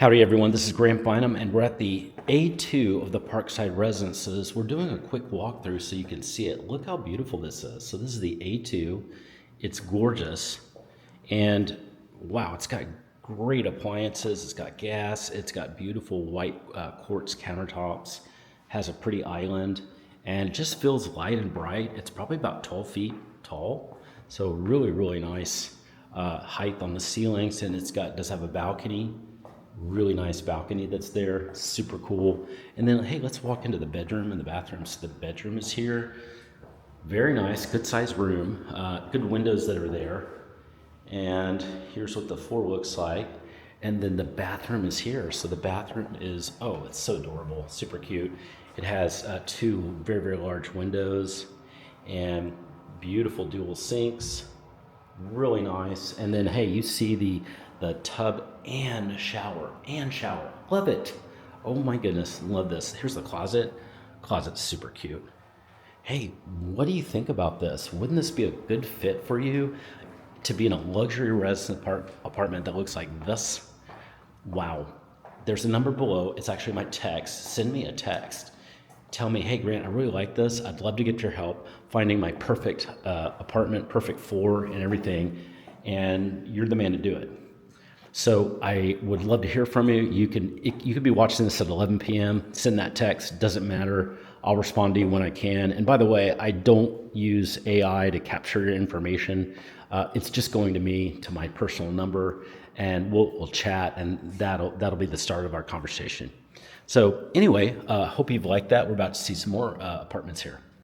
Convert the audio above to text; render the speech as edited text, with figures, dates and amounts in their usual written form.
Howdy everyone, this is Grant Bynum and we're at the A2 of the Parkside Residences. We're doing a quick walkthrough so you can see it. Look how beautiful this is. So this is the A2. It's gorgeous and wow, it's got great appliances. It's got gas. It's got beautiful white quartz countertops. Has a pretty island and it just feels light and bright. It's probably about 12 feet tall. So really nice height on the ceilings, and does have a balcony. Really nice balcony that's there, super cool. And then, hey, let's walk into the bedroom and the bathroom. So the bedroom is here. Very nice, good sized room, good windows that are there. And here's what the floor looks like. And then the bathroom is here. So the bathroom is, oh, it's so adorable, super cute. It has two very large windows and beautiful dual sinks. Really nice. And then, hey, you see the tub and shower. Love it. Oh my goodness, love this. Here's the closet. Closet's super cute. Hey, what do you think about this? Wouldn't this be a good fit for you to be in a luxury resident apartment that looks like this? Wow. There's a number below. It's actually my text. Send me a text. Tell me, hey Grant, I really like this. I'd love to get your help finding my perfect apartment, perfect floor and everything. And you're the man to do it. So I would love to hear from you. You could be watching this at 11 p.m. Send that text. Doesn't matter. I'll respond to you when I can. And by the way, I don't use AI to capture your information. It's just going to me, to my personal number, and we'll chat, and that'll be the start of our conversation. So anyway, hope you've liked that. We're about to see some more apartments here.